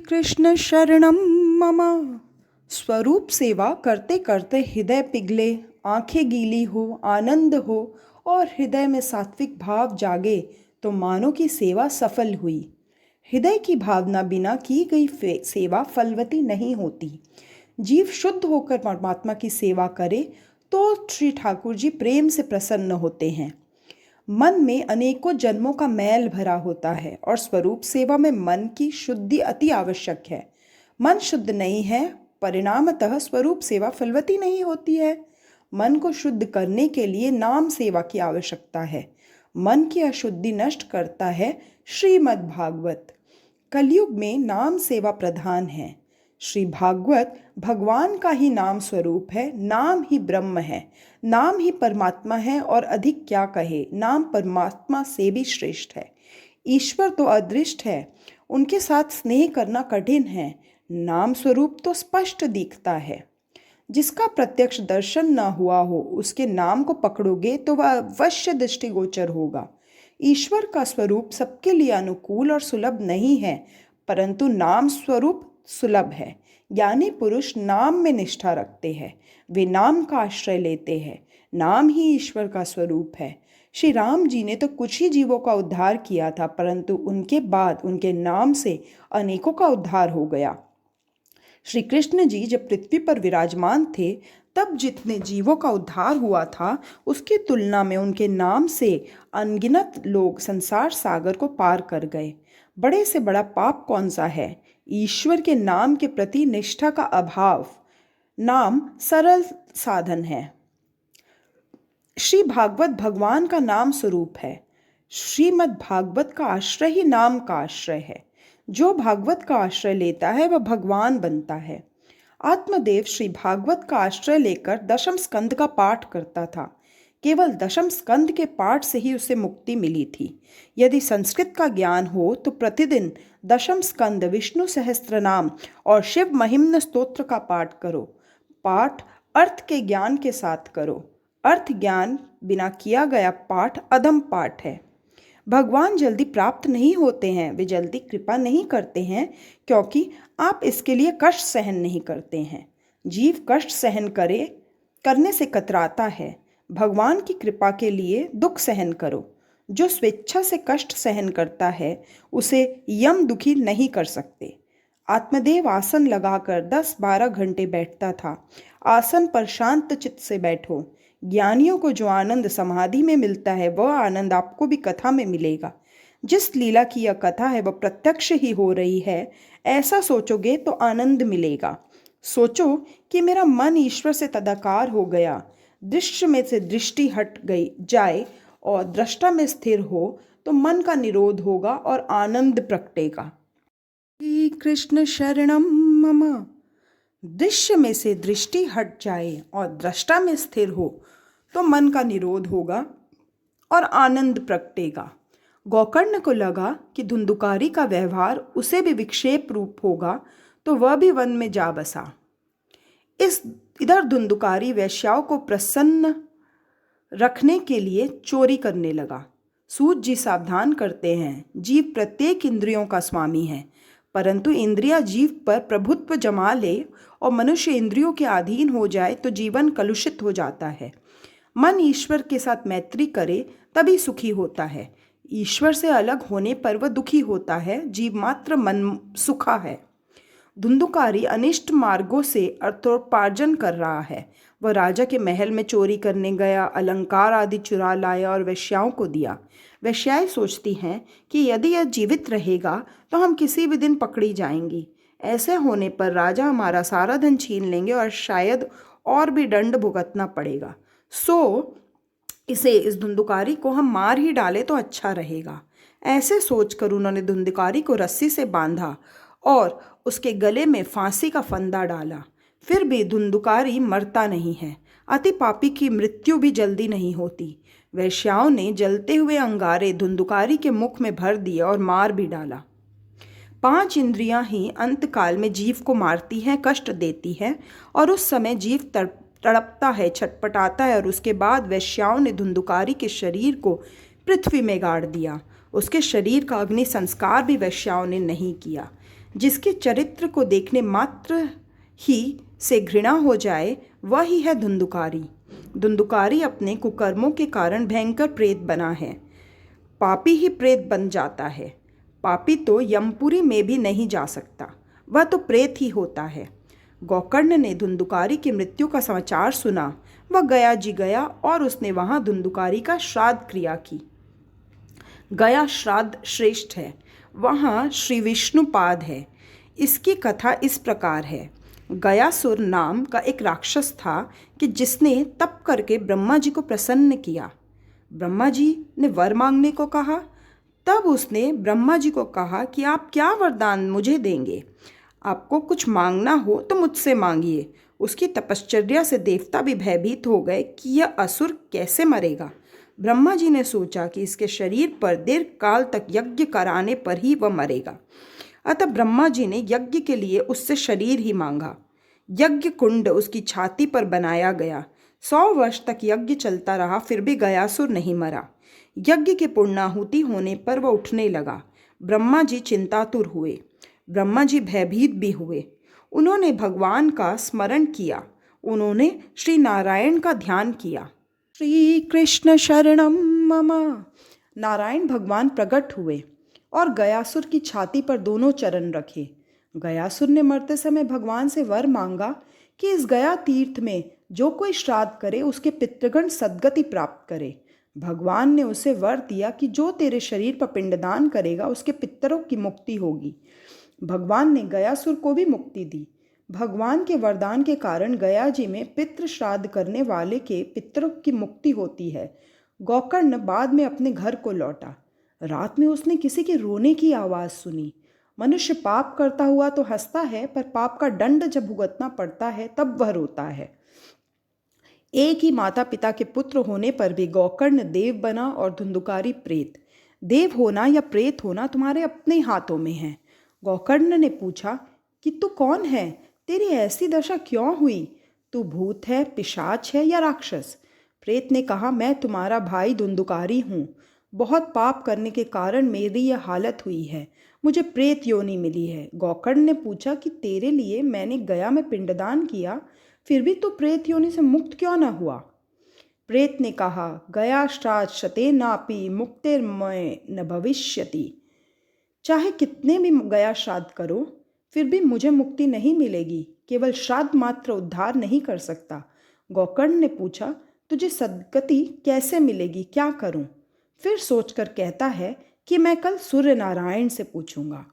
कृष्ण शरणम मम। स्वरूप सेवा करते करते हृदय पिघले, आंखें गीली हो, आनंद हो और हृदय में सात्विक भाव जागे तो मानो की सेवा सफल हुई। हृदय की भावना बिना की गई सेवा फलवती नहीं होती। जीव शुद्ध होकर परमात्मा की सेवा करे तो श्री ठाकुर जी प्रेम से प्रसन्न होते हैं। मन में अनेकों जन्मों का मैल भरा होता है और स्वरूप सेवा में मन की शुद्धि अति आवश्यक है। मन शुद्ध नहीं है, परिणामतः स्वरूप सेवा फलवती नहीं होती है। मन को शुद्ध करने के लिए नाम सेवा की आवश्यकता है। मन की अशुद्धि नष्ट करता है श्रीमद् भागवत। कलयुग में नाम सेवा प्रधान है। श्री भागवत भगवान का ही नाम स्वरूप है। नाम ही ब्रह्म है, नाम ही परमात्मा है और अधिक क्या कहे, नाम परमात्मा से भी श्रेष्ठ है। ईश्वर तो अदृष्ट है, उनके साथ स्नेह करना कठिन है। नाम स्वरूप तो स्पष्ट दिखता है। जिसका प्रत्यक्ष दर्शन न हुआ हो उसके नाम को पकड़ोगे तो वह अवश्य दृष्टिगोचर होगा। ईश्वर का स्वरूप सबके लिए अनुकूल और सुलभ नहीं है, परंतु नाम स्वरूप सुलभ है। ज्ञानी पुरुष नाम में निष्ठा रखते हैं, वे नाम का आश्रय लेते हैं। नाम ही ईश्वर का स्वरूप है। श्री राम जी ने तो कुछ ही जीवों का उद्धार किया था, परंतु उनके बाद उनके नाम से अनेकों का उद्धार हो गया। श्री कृष्ण जी जब पृथ्वी पर विराजमान थे तब जितने जीवों का उद्धार हुआ था उसकी तुलना में उनके नाम से अनगिनत लोग संसार सागर को पार कर गए। बड़े से बड़ा पाप कौन सा है? ईश्वर के नाम के प्रति निष्ठा का अभाव। नाम सरल साधन है। श्री भागवत भगवान का नाम स्वरूप है। श्रीमद् भागवत का आश्रय ही नाम का आश्रय है। जो भागवत का आश्रय लेता है वह भगवान बनता है। आत्मदेव श्री भागवत का आश्रय लेकर दशम स्कंद का पाठ करता था। केवल दशम स्कंद के पाठ से ही उसे मुक्ति मिली थी। यदि संस्कृत का ज्ञान हो तो प्रतिदिन दशम स्कंद, विष्णु सहस्त्रनाम और शिव महिम्न स्तोत्र का पाठ करो। पाठ अर्थ के ज्ञान के साथ करो। अर्थ ज्ञान बिना किया गया पाठ अधम पाठ है। भगवान जल्दी प्राप्त नहीं होते हैं, वे जल्दी कृपा नहीं करते हैं क्योंकि आप इसके लिए कष्ट सहन नहीं करते हैं। जीव कष्ट सहन करने से कतराता है। भगवान की कृपा के लिए दुख सहन करो। जो स्वेच्छा से कष्ट सहन करता है उसे यम दुखी नहीं कर सकते। आत्मदेव आसन लगाकर 10-12 घंटे बैठता था। आसन पर शांत चित्त से बैठो। ज्ञानियों को जो आनंद समाधि में मिलता है वह आनंद आपको भी कथा में मिलेगा। जिस लीला की यह कथा है वह प्रत्यक्ष ही हो रही है, ऐसा सोचोगे तो आनंद मिलेगा। सोचो कि मेरा मन ईश्वर से तदाकार हो गया, दृश्य में से दृष्टि हट गई जाए और दृष्टा में स्थिर हो तो मन का निरोध होगा और आनंद प्रकटेगा। श्री कृष्ण शरणम मम। दृश्य में से दृष्टि हट जाए और दृष्टा में स्थिर हो तो मन का निरोध होगा और आनंद प्रकटेगा। गोकर्ण को लगा कि धुंधुकारी का व्यवहार उसे भी विक्षेप रूप होगा तो वह भी वन में जा बसा। इधर धुंधुकारी वैश्याओं को प्रसन्न रखने के लिए चोरी करने लगा। सूत जी सावधान करते हैं, जीव प्रत्येक इंद्रियों का स्वामी है, परंतु इंद्रियां जीव पर प्रभुत्व जमा ले और मनुष्य इंद्रियों के अधीन हो जाए तो जीवन कलुषित हो जाता है। मन ईश्वर के साथ मैत्री करे तभी सुखी होता है। ईश्वर से अलग होने पर वह दुखी होता है। जीव मात्र मन सुखा है। धुंधुकारी अनिष्ट मार्गों से अर्थोपार्जन कर रहा है। वह राजा के महल में चोरी करने गया, अलंकार आदि चुरा लाया और वेश्याओं को दिया। वेश्याएं सोचती हैं कि यदि यह जीवित रहेगा तो हम किसी भी दिन पकड़ी जाएंगी। ऐसे होने पर राजा हमारा सारा धन छीन लेंगे और शायद और भी दंड भुगतना पड़ेगा। सो इस धुंधुकारी को हम मार ही डालें तो अच्छा रहेगा। ऐसे सोचकर उन्होंने धुंधुकारी को रस्सी से बांधा और उसके गले में फांसी का फंदा डाला। फिर भी धुंधुकारी मरता नहीं है। अति पापी की मृत्यु भी जल्दी नहीं होती। वेश्याओं ने जलते हुए अंगारे धुंधुकारी के मुख में भर दिए और मार भी डाला। 5 इंद्रियां ही अंतकाल में जीव को मारती हैं, कष्ट देती हैं और उस समय जीव तड़पता है, छटपटाता है और उसके बाद वेश्याओं ने धुंधुकारी के शरीर को पृथ्वी में गाड़ दिया। उसके शरीर का अग्नि संस्कार भी वेश्याओं ने नहीं किया। जिसके चरित्र को देखने मात्र ही से घृणा हो जाए, वह ही है धुंधुकारी। धुंधुकारी अपने कुकर्मों के कारण भयंकर प्रेत बना है। पापी ही प्रेत बन जाता है। पापी तो यमपुरी में भी नहीं जा सकता, वह तो प्रेत ही होता है। गोकर्ण ने धुंधुकारी की मृत्यु का समाचार सुना। वह गया जी गया और उसने वहाँ धुंधुकारी का श्राद्ध क्रिया की। गया श्राद्ध श्रेष्ठ है। वहाँ श्री विष्णुपाद है। इसकी कथा इस प्रकार है। गयासुर नाम का एक राक्षस था कि जिसने तप करके ब्रह्मा जी को प्रसन्न किया। ब्रह्मा जी ने वर मांगने को कहा। तब उसने ब्रह्मा जी को कहा कि आप क्या वरदान मुझे देंगे? आपको कुछ मांगना हो तो मुझसे मांगिए। उसकी तपश्चर्या से देवता भी भयभीत हो गए कि यह असुर कैसे मरेगा। ब्रह्मा जी ने सोचा कि इसके शरीर पर दीर्घ काल तक यज्ञ कराने पर ही वह मरेगा। अतः ब्रह्मा जी ने यज्ञ के लिए उससे शरीर ही मांगा। यज्ञ कुंड उसकी छाती पर बनाया गया। 100 वर्ष तक यज्ञ चलता रहा, फिर भी गयासुर नहीं मरा। यज्ञ की पूर्णाहुति होने पर वह उठने लगा। ब्रह्मा जी चिंतातुर हुए। ब्रह्मा जी भयभीत भी हुए। उन्होंने भगवान का स्मरण किया। उन्होंने श्री नारायण का ध्यान किया। श्री कृष्ण शरणम मम। नारायण भगवान प्रकट हुए और गयासुर की छाती पर दोनों चरण रखे। गयासुर ने मरते समय भगवान से वर मांगा कि इस गया तीर्थ में जो कोई श्राद्ध करे उसके पितृगण सद्गति प्राप्त करे। भगवान ने उसे वर दिया कि जो तेरे शरीर पर पिंडदान करेगा उसके पितरों की मुक्ति होगी। भगवान ने गयासुर को भी मुक्ति दी। भगवान के वरदान के कारण गया जी में पितृ श्राद्ध करने वाले के पितरों की मुक्ति होती है। गोकर्ण बाद में अपने घर को लौटा। रात में उसने किसी के रोने की आवाज़ सुनी। मनुष्य पाप करता हुआ तो हंसता है, पर पाप का दंड जब भुगतना पड़ता है तब वह रोता है। एक ही माता पिता के पुत्र होने पर भी गोकर्ण देव बना और धुंधुकारी प्रेत। देव होना या प्रेत होना तुम्हारे अपने हाथों में है। गोकर्ण ने पूछा कि तू कौन है? तेरी ऐसी दशा क्यों हुई? तू भूत है, पिशाच है या राक्षस? प्रेत ने कहा, मैं तुम्हारा भाई धुंधुकारी हूँ। बहुत पाप करने के कारण मेरी यह हालत हुई है। मुझे प्रेत योनि मिली है। गोकर्ण ने पूछा कि तेरे लिए मैंने गया में पिंडदान किया, फिर भी तू प्रेत योनि से मुक्त क्यों न हुआ? प्रेत ने कहा, गया श्राद्ध शते नापि मुक्तिर्मय न भविष्यति। चाहे कितने भी गया श्राद्ध करो, फिर भी मुझे मुक्ति नहीं मिलेगी। केवल श्राद्ध मात्र उद्धार नहीं कर सकता। गोकर्ण ने पूछा, तुझे सद्गति कैसे मिलेगी, क्या करूं? फिर सोचकर कहता है कि मैं कल सूर्य नारायण से पूछूंगा।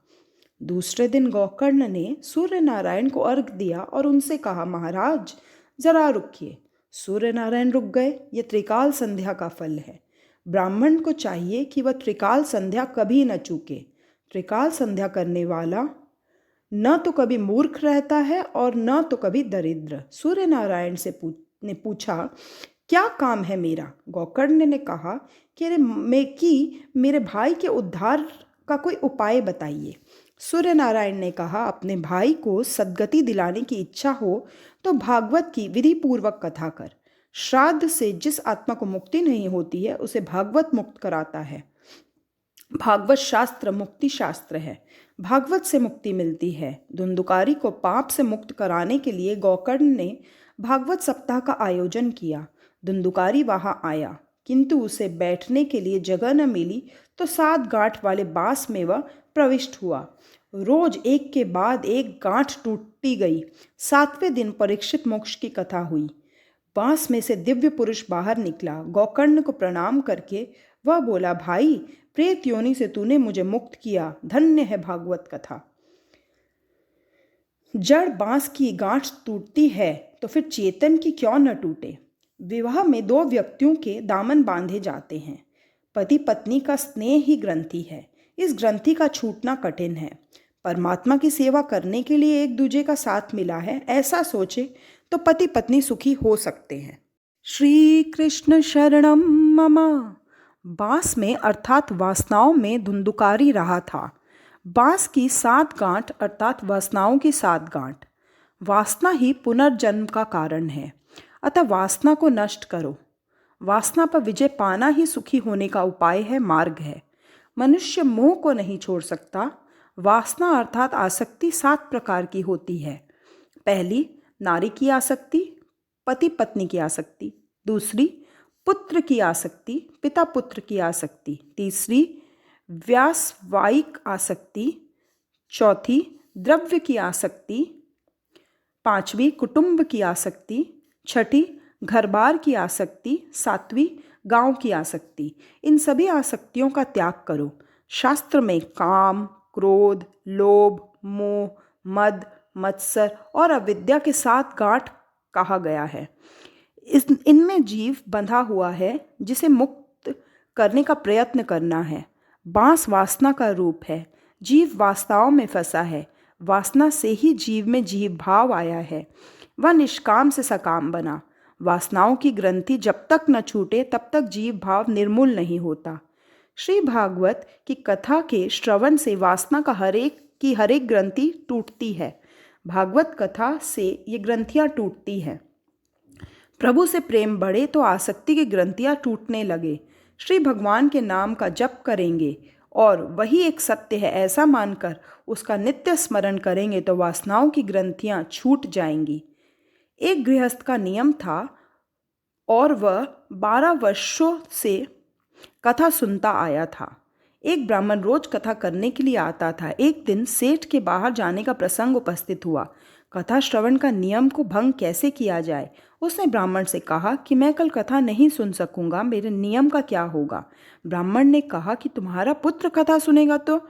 दूसरे दिन गोकर्ण ने सूर्य नारायण को अर्घ दिया और उनसे कहा, महाराज जरा रुकिए। सूर्य नारायण रुक गए। ये त्रिकाल संध्या का फल है। ब्राह्मण को चाहिए कि वह त्रिकाल संध्या कभी न चूके। त्रिकाल संध्या करने वाला न तो कभी मूर्ख रहता है और न तो कभी दरिद्र। सूर्य नारायण से ने पूछा, क्या काम है मेरा? गोकर्ण ने कहा कि मेरे भाई के उद्धार का कोई उपाय बताइए। सूर्य नारायण ने कहा, अपने भाई को सद्गति दिलाने की इच्छा हो तो भागवत की विधि पूर्वक कथा कर। श्राद्ध से जिस आत्मा को मुक्ति नहीं होती है उसे भागवत मुक्त कराता है। भागवत शास्त्र मुक्ति शास्त्र है। भागवत से मुक्ति मिलती है। धुंधुकारी को पाप से मुक्त कराने के लिए गोकर्ण ने भागवत सप्ताह का आयोजन किया। धुंधुकारी वहां आया, किंतु उसे बैठने के लिए जगह न मिली तो 7 गांठ वाले बांस में वह प्रविष्ट हुआ। रोज एक के बाद एक गांठ टूटती गई। 7वें दिन परीक्षित मोक्ष की कथा हुई। बांस में से दिव्य पुरुष बाहर निकला। गोकर्ण को प्रणाम करके वह बोला, भाई प्रेत योनि से तूने मुझे मुक्त किया। धन्य है भागवत कथा। जड़ बांस की गांठ टूटती है तो फिर चेतन की क्यों न टूटे। विवाह में 2 व्यक्तियों के दामन बांधे जाते हैं। पति पत्नी का स्नेह ही ग्रंथि है। इस ग्रंथि का छूटना कठिन है। परमात्मा की सेवा करने के लिए एक दूजे का साथ मिला है, ऐसा सोचे तो पति पत्नी सुखी हो सकते हैं। श्री कृष्ण शरणम मम। बांस में अर्थात वासनाओं में धुंधुकारी रहा था। बांस की 7 गांठ अर्थात वासनाओं की 7 गांठ। वासना ही पुनर्जन्म का कारण है, अतः वासना को नष्ट करो। वासना पर विजय पाना ही सुखी होने का उपाय है, मार्ग है। मनुष्य मोह को नहीं छोड़ सकता। वासना अर्थात आसक्ति 7 प्रकार की होती है। पहली, नारी की आसक्ति, पति पत्नी की आसक्ति। दूसरी, पुत्र की आसक्ति, पिता पुत्र की आसक्ति। तीसरी, व्यावसायिक आसक्ति। चौथी, द्रव्य की आसक्ति। पांचवी, कुटुंब की आसक्ति। छठी, घर बार की आसक्ति। सातवीं, गांव की आसक्ति। इन सभी आसक्तियों का त्याग करो। शास्त्र में काम, क्रोध, लोभ, मोह, मद, मत्सर और अविद्या के 7 गांठ कहा गया है। इनमें जीव बंधा हुआ है, जिसे मुक्त करने का प्रयत्न करना है। बांस वासना का रूप है। जीव वासनाओं में फंसा है। वासना से ही जीव में जीव भाव आया है। वह निष्काम से सकाम बना। वासनाओं की ग्रंथि जब तक न छूटे तब तक जीव भाव निर्मूल नहीं होता। श्री भागवत की कथा के श्रवण से वासना का हर एक ग्रंथि टूटती है। भागवत कथा से ये ग्रंथियां टूटती हैं। प्रभु से प्रेम बढ़े तो आसक्ति की ग्रंथियां टूटने लगे। श्री भगवान के नाम का जप करेंगे और वही एक सत्य है ऐसा मानकर उसका नित्य स्मरण करेंगे तो वासनाओं की ग्रंथियां छूट जाएंगी। एक गृहस्थ का नियम था और वह 12 वर्षों से कथा सुनता आया था। एक ब्राह्मण रोज कथा करने के लिए आता था। एक दिन सेठ के बाहर जाने का प्रसंग उपस्थित हुआ। कथा श्रवण का नियम को भंग कैसे किया जाए? उसने ब्राह्मण से कहा कि मैं कल कथा नहीं सुन सकूंगा, मेरे नियम का क्या होगा? ब्राह्मण ने कहा कि तुम्हारा पुत्र कथा सुनेगा तो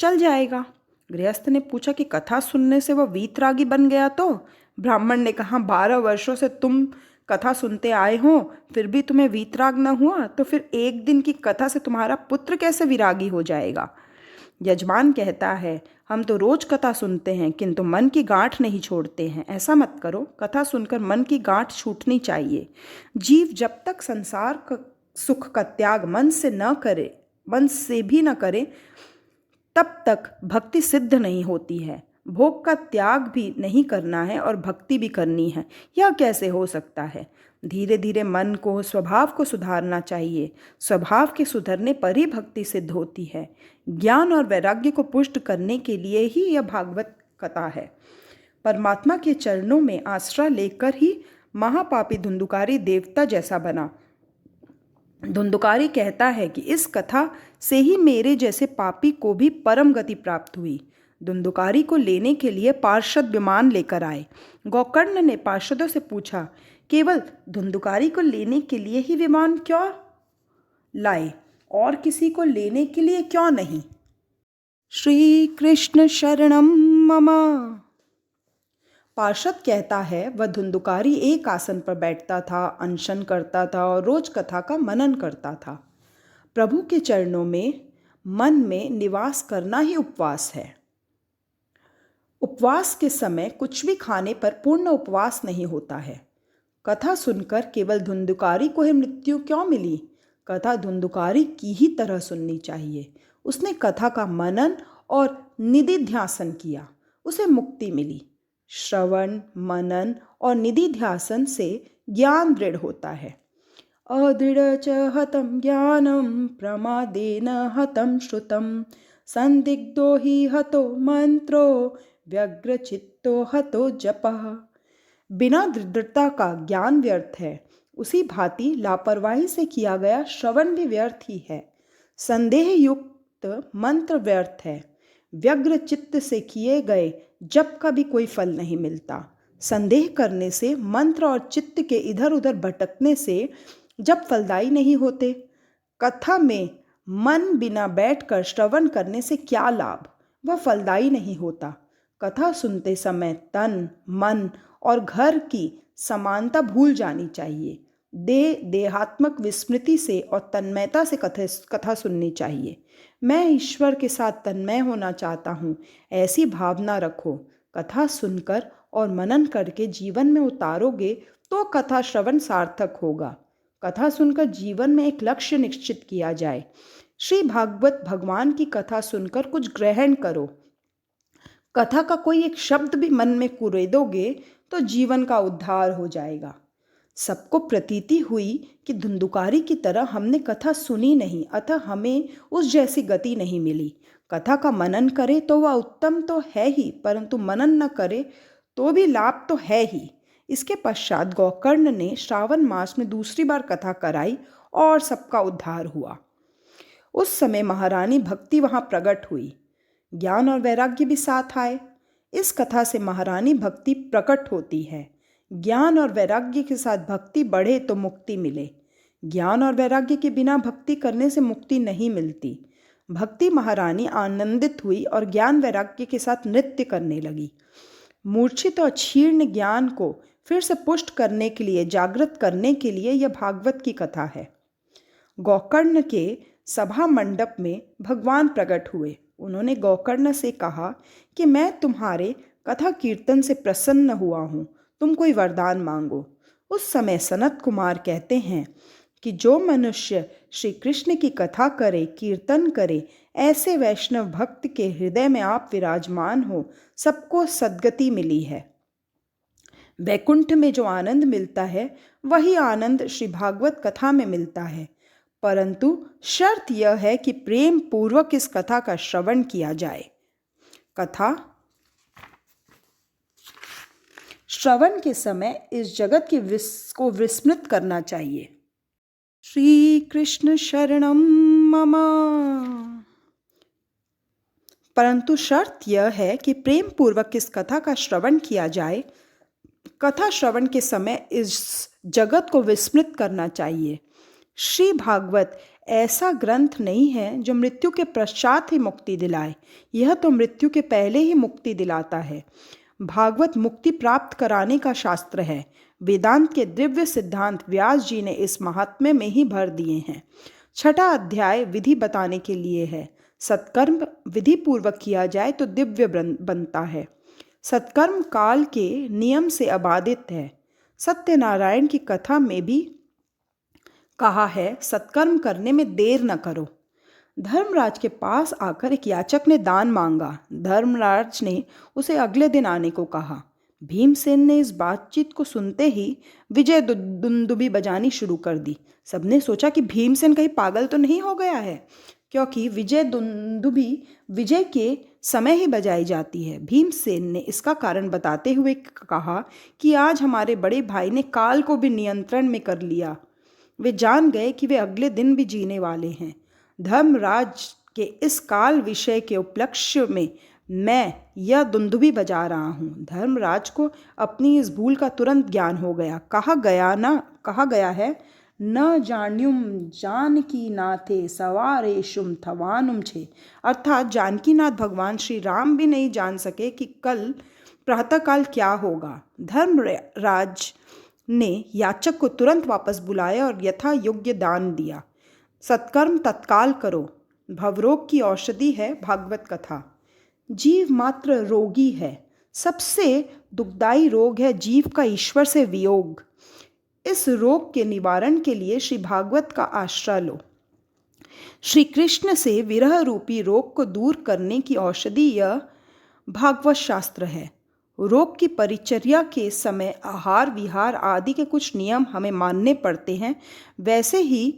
चल जाएगा। गृहस्थ ने पूछा कि कथा सुनने से वह वीतरागी बन गया तो? ब्राह्मण ने कहा 12 वर्षों से तुम कथा सुनते आए हो, फिर भी तुम्हें वीतराग न हुआ तो फिर एक दिन की कथा से तुम्हारा पुत्र कैसे विरागी हो जाएगा? यजमान कहता है हम तो रोज कथा सुनते हैं किंतु मन की गांठ नहीं छोड़ते हैं। ऐसा मत करो, कथा सुनकर मन की गांठ छूटनी चाहिए। जीव जब तक संसार का सुख का त्याग मन से भी न करे तब तक भक्ति सिद्ध नहीं होती है। भोग का त्याग भी नहीं करना है और भक्ति भी करनी है, यह कैसे हो सकता है? धीरे धीरे मन को, स्वभाव को सुधारना चाहिए। स्वभाव के सुधरने पर ही भक्ति सिद्ध होती है। ज्ञान और वैराग्य को पुष्ट करने के लिए ही यह भागवत कथा है। परमात्मा के चरणों में आश्रय लेकर ही महापापी धुंधुकारी देवता जैसा बना। धुंधुकारी कहता है कि इस कथा से ही मेरे जैसे पापी को भी परम गति प्राप्त हुई। धुंधुकारी को लेने के लिए पार्षद विमान लेकर आए। गोकर्ण ने पार्षदों से पूछा, केवल धुंधुकारी को लेने के लिए ही विमान क्यों लाए और किसी को लेने के लिए क्यों नहीं? श्री कृष्ण शरणम मम। पार्षद कहता है वह धुंधुकारी एक आसन पर बैठता था, अनशन करता था और रोज कथा का मनन करता था। प्रभु के चरणों में मन में निवास करना ही उपवास है। उपवास के समय कुछ भी खाने पर पूर्ण उपवास नहीं होता है। कथा सुनकर केवल धुंधुकारी को ही मृत्यु क्यों मिली? कथा धुंधुकारी की ही तरह सुननी चाहिए। उसने कथा का मनन और निधिध्यासन किया, उसे मुक्ति मिली। श्रवण, मनन और निधिध्यासन से ज्ञान दृढ़ होता है। अदृढ़ च हतं ज्ञानं प्रमादेन हतं श्रुतं संदिग्धो हि हतो मंत्रो व्यग्रचित्तो हतो जपः। बिना दृढ़ता का ज्ञान व्यर्थ है, उसी भांति लापरवाही से किया गया श्रवण भी व्यर्थ ही है। संदेह युक्त मंत्र व्यर्थ है। व्यग्र चित्त से किए गए जप का भी कोई फल नहीं मिलता। संदेह करने से, मंत्र और चित्त के इधर उधर भटकने से जप फलदायी नहीं होते। कथा में मन बिना बैठकर श्रवण करने से क्या लाभ? वह फलदायी नहीं होता। कथा सुनते समय तन, मन और घर की समानता भूल जानी चाहिए। देहात्मक विस्मृति से और तन्मयता से कथा सुननी चाहिए। मैं ईश्वर के साथ तन्मय होना चाहता हूँ, ऐसी भावना रखो। कथा सुनकर और मनन करके जीवन में उतारोगे तो कथा श्रवण सार्थक होगा। कथा सुनकर जीवन में एक लक्ष्य निश्चित किया जाए। श्री भागवत भगवान की कथा सुनकर कुछ ग्रहण करो। कथा का कोई एक शब्द भी मन में कुरेदोगे तो जीवन का उद्धार हो जाएगा। सबको प्रतीति हुई कि धुंधुकारी की तरह हमने कथा सुनी नहीं, अतः हमें उस जैसी गति नहीं मिली। कथा का मनन करे तो वह उत्तम तो है ही, परंतु मनन न करे तो भी लाभ तो है ही। इसके पश्चात गोकर्ण ने श्रावण मास में दूसरी बार कथा कराई और सबका उद्धार हुआ। उस समय महारानी भक्ति वहां प्रकट हुई। ज्ञान और वैराग्य भी साथ आए। इस कथा से महारानी भक्ति प्रकट होती है। ज्ञान और वैराग्य के साथ भक्ति बढ़े तो मुक्ति मिले। ज्ञान और वैराग्य के बिना भक्ति करने से मुक्ति नहीं मिलती। भक्ति महारानी आनंदित हुई और ज्ञान वैराग्य के साथ नृत्य करने लगी। मूर्छित और क्षीर्ण ज्ञान को फिर से पुष्ट करने के लिए, जागृत करने के लिए यह भागवत की कथा है। गोकर्ण के सभा मंडप में भगवान प्रकट हुए। उन्होंने गोकर्ण से कहा कि मैं तुम्हारे कथा कीर्तन से प्रसन्न हुआ हूँ, तुम कोई वरदान मांगो। उस समय सनत कुमार कहते हैं कि जो मनुष्य श्री कृष्ण की कथा करे, कीर्तन करे, ऐसे वैष्णव भक्त के हृदय में आप विराजमान हो, सबको सद्गति मिली है। वैकुंठ में जो आनंद मिलता है वही आनंद श्री भागवत कथा में मिलता है, परंतु शर्त यह है कि प्रेम पूर्वक इस कथा का श्रवण किया जाए। कथा श्रवण के समय इस जगत को विस्मृत करना चाहिए। श्री कृष्ण शरणम मम। परंतु शर्त यह है कि प्रेम पूर्वक इस कथा का श्रवण किया जाए। कथा श्रवण के समय इस जगत को विस्मृत करना चाहिए। श्री भागवत ऐसा ग्रंथ नहीं है जो मृत्यु के पश्चात ही मुक्ति दिलाए, यह तो मृत्यु के पहले ही मुक्ति दिलाता है। भागवत मुक्ति प्राप्त कराने का शास्त्र है। वेदांत के दिव्य सिद्धांत व्यास जी ने इस महात्म्य में ही भर दिए हैं। छठा अध्याय विधि बताने के लिए है। सत्कर्म विधि पूर्वक किया जाए तो दिव्य बनता है। सत्कर्म काल के नियम से अबाधित है। सत्यनारायण की कथा में भी कहा है, सत्कर्म करने में देर न करो। धर्मराज के पास आकर एक याचक ने दान मांगा। धर्मराज ने उसे अगले दिन आने को कहा। भीमसेन ने इस बातचीत को सुनते ही विजय दुंदुभी बजानी शुरू कर दी। सबने सोचा कि भीमसेन कहीं पागल तो नहीं हो गया है, क्योंकि विजय दुंदुभी विजय के समय ही बजाई जाती है। भीमसेन ने इसका कारण बताते हुए कहा कि आज हमारे बड़े भाई ने काल को भी नियंत्रण में कर लिया। वे जान गए कि वे अगले दिन भी जीने वाले हैं। धर्मराज के इस काल विषय के उपलक्ष्य में मैं यह दुंदुभी बजा रहा हूँ। धर्मराज को अपनी इस भूल का तुरंत ज्ञान हो गया। कहा गया है, न जान्युम जानकी नाथे सवारेशुम थवानुम छे। अर्थात जानकीनाथ भगवान श्री राम भी नहीं जान सके कि कल प्रातःकाल क्या होगा। धर्मराज ने याचक को तुरंत वापस बुलाया और यथा योग्य दान दिया। सत्कर्म तत्काल करो। भवरोग की औषधि है भागवत कथा। जीव मात्र रोगी है। सबसे दुखदायी रोग है जीव का ईश्वर से वियोग। इस रोग के निवारण के लिए श्री भागवत का आश्रय लो। श्री कृष्ण से विरह रूपी रोग को दूर करने की औषधि यह भागवत शास्त्र है। रोग की परिचर्या के समय आहार विहार आदि के कुछ नियम हमें मानने पड़ते हैं, वैसे ही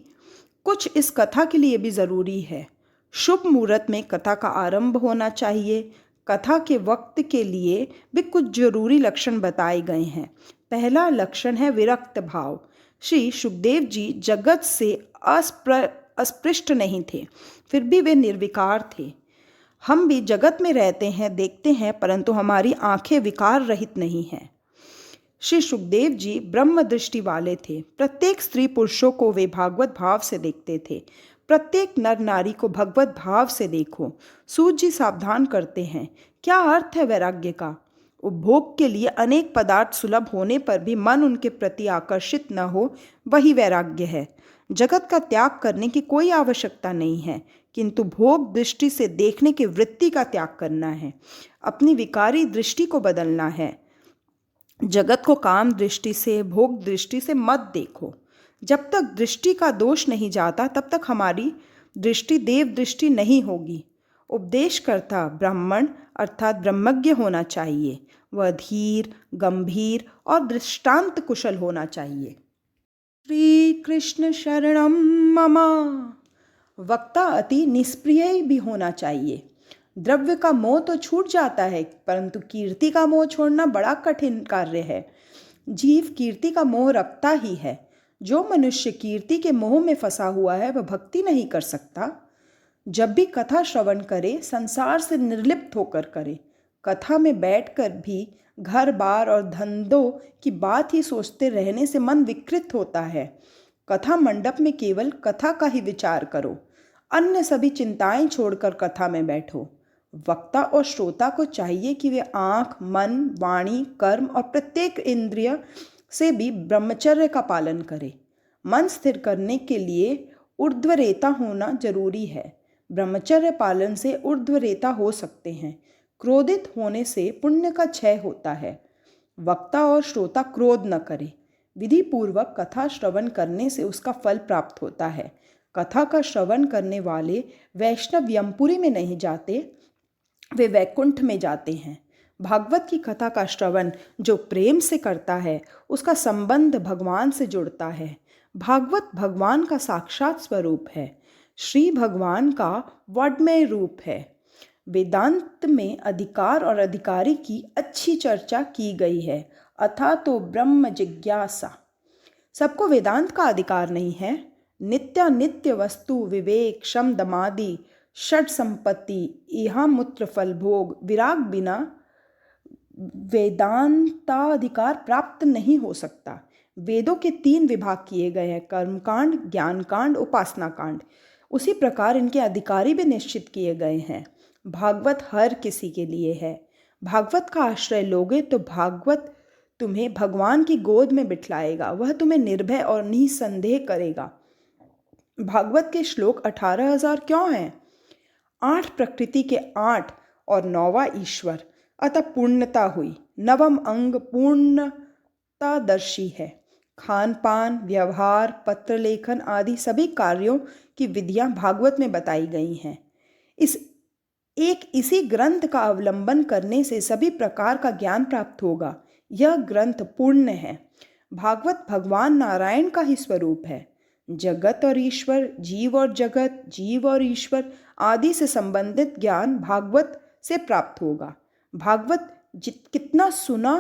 कुछ इस कथा के लिए भी जरूरी है। शुभ मुहूर्त में कथा का आरंभ होना चाहिए। कथा के वक्त के लिए भी कुछ जरूरी लक्षण बताए गए हैं। पहला लक्षण है विरक्त भाव। श्री सुखदेव जी जगत से अस्पृष्ट नहीं थे, फिर भी वे निर्विकार थे। हम भी जगत में रहते हैं, देखते हैं, परंतु हमारी आंखें विकार रहित नहीं हैं। श्री सुखदेव जी ब्रह्म दृष्टि वाले थे। प्रत्येक स्त्री पुरुषों को वे भागवत भाव से देखते थे। प्रत्येक नर नारी को भगवत भाव से देखो। सूत जी सावधान करते हैं, क्या अर्थ है वैराग्य का? उपभोग के लिए अनेक पदार्थ सुलभ होने पर भी मन उनके प्रति आकर्षित न हो, वही वैराग्य है। जगत का त्याग करने की कोई आवश्यकता नहीं है, किंतु भोग दृष्टि से देखने की वृत्ति का त्याग करना है। अपनी विकारी दृष्टि को बदलना है। जगत को काम दृष्टि से, भोग दृष्टि से मत देखो। जब तक दृष्टि का दोष नहीं जाता तब तक हमारी दृष्टि देव दृष्टि नहीं होगी। उपदेशकर्ता ब्राह्मण अर्थात ब्रह्मज्ञ होना चाहिए। वह धीर, गंभीर और दृष्टांत कुशल होना चाहिए। कृष्ण शरणम मम। वक्ता अति निष्प्रिय भी होना चाहिए। द्रव्य का मोह तो छूट जाता है, परंतु कीर्ति का मोह छोड़ना बड़ा कठिन कार्य है। जीव कीर्ति का मोह रखता ही है। जो मनुष्य कीर्ति के मोह में फंसा हुआ है वह भक्ति नहीं कर सकता। जब भी कथा श्रवण करे, संसार से निर्लिप्त होकर करे। कथा में बैठकर भी घर बार और धंधों की बात ही सोचते रहने से मन विकृत होता है। कथा मंडप में केवल कथा का ही विचार करो। अन्य सभी चिंताएं छोड़कर कथा में बैठो। वक्ता और श्रोता को चाहिए कि वे आँख, मन, वाणी, कर्म और प्रत्येक इंद्रिय से भी ब्रह्मचर्य का पालन करें। मन स्थिर करने के लिए ऊर्ध्वरेता होना जरूरी है। ब्रह्मचर्य पालन से ऊर्ध्वरेता हो सकते हैं। क्रोधित होने से पुण्य का क्षय होता है। वक्ता और श्रोता क्रोध न करे। विधि पूर्वक कथा श्रवण करने से उसका फल प्राप्त होता है। कथा का श्रवण करने वाले वैष्णव यमपुरी में नहीं जाते, वे वैकुंठ में जाते हैं। भागवत की कथा का श्रवण जो प्रेम से करता है उसका संबंध भगवान से जुड़ता है। भागवत भगवान का साक्षात स्वरूप है। श्री भगवान का वर्णमय रूप है। वेदांत में अधिकार और अधिकारी की अच्छी चर्चा की गई है। अथा तो ब्रह्म जिज्ञासा। सबको वेदांत का अधिकार नहीं है। नित्यानित्य वस्तु विवेक शम दमादि षड संपत्ति इहा मूत्र फल भोग विराग बिना वेदांताधिकार प्राप्त नहीं हो सकता। वेदों के 3 विभाग किए गए हैं, कर्मकांड, ज्ञानकांड, उपासना कांड। उसी प्रकार इनके अधिकारी भी निश्चित किए गए हैं। भागवत हर किसी के लिए है। भागवत का आश्रय लोगे तो भागवत तुम्हें भगवान की गोद में बिठलाएगा। वह तुम्हें निर्भय और निसंदेह करेगा। भागवत के श्लोक 18,000 क्यों हैं? 8 प्रकृति के 8 और 9वां ईश्वर, अतः पूर्णता हुई। 9वां अंग पूर्णतादर्शी है। खान पान, व्यवहार, पत्र लेखन आदि सभी कार्यों की विधियां भागवत में बताई गई हैं। इसी ग्रंथ का अवलंबन करने से सभी प्रकार का ज्ञान प्राप्त होगा। यह ग्रंथ पूर्ण है। भागवत भगवान नारायण का ही स्वरूप है। जगत और ईश्वर, जीव और जगत, जीव और ईश्वर आदि से संबंधित ज्ञान भागवत से प्राप्त होगा। भागवत कितना सुना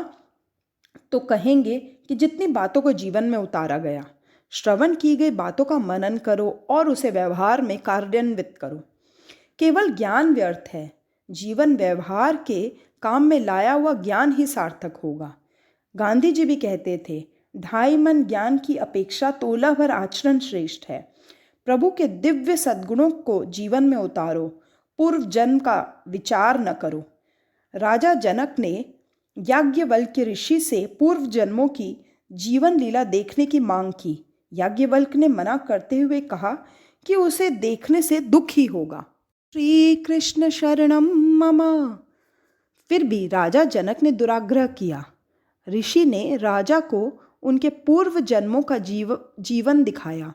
तो कहेंगे कि जितनी बातों को जीवन में उतारा गया। श्रवण की गई बातों का मनन करो और उसे व्यवहार में कार्यान्वित करो। केवल ज्ञान व्यर्थ है। जीवन व्यवहार के काम में लाया हुआ ज्ञान ही सार्थक होगा। गांधी जी भी कहते थे, 2.5 मन ज्ञान की अपेक्षा तोला भर आचरण श्रेष्ठ है। प्रभु के दिव्य सद्गुणों को जीवन में उतारो। पूर्व जन्म का विचार न करो। राजा जनक ने याज्ञवल्क्य ऋषि से पूर्व जन्मों की जीवन लीला देखने की मांग की। याज्ञवल्क्य ने मना करते हुए कहा कि उसे देखने से दुख ही होगा। श्री कृष्ण शरणम मम। फिर भी राजा जनक ने दुराग्रह किया। ऋषि ने राजा को उनके पूर्व जन्मों का जीवन दिखाया।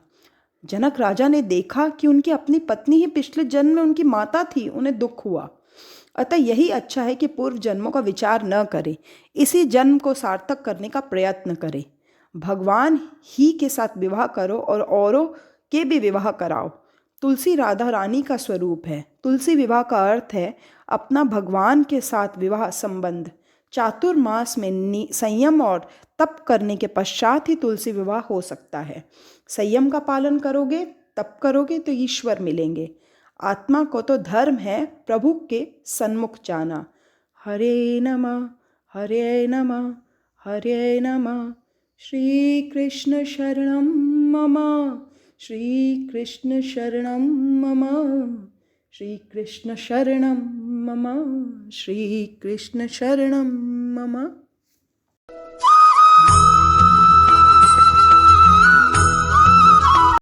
जनक राजा ने देखा कि उनकी अपनी पत्नी ही पिछले जन्म में उनकी माता थी। उन्हें दुख हुआ। अतः यही अच्छा है कि पूर्व जन्मों का विचार न करे, इसी जन्म को सार्थक करने का प्रयत्न करे। भगवान ही के साथ विवाह करो और औरों के भी विवाह कराओ। तुलसी राधा रानी का स्वरूप है। तुलसी विवाह का अर्थ है अपना भगवान के साथ विवाह संबंध। चातुर्मास में संयम और तप करने के पश्चात ही तुलसी विवाह हो सकता है। संयम का पालन करोगे, तप करोगे तो ईश्वर मिलेंगे। आत्मा को तो धर्म है प्रभु के सन्मुख जाना। हरे नमः, हरे नमः, हरे नमः। श्री कृष्ण शरणम मम। श्री कृष्ण शरणम मम। श्री कृष्ण शरणम मम। श्री कृष्ण शरणम मम।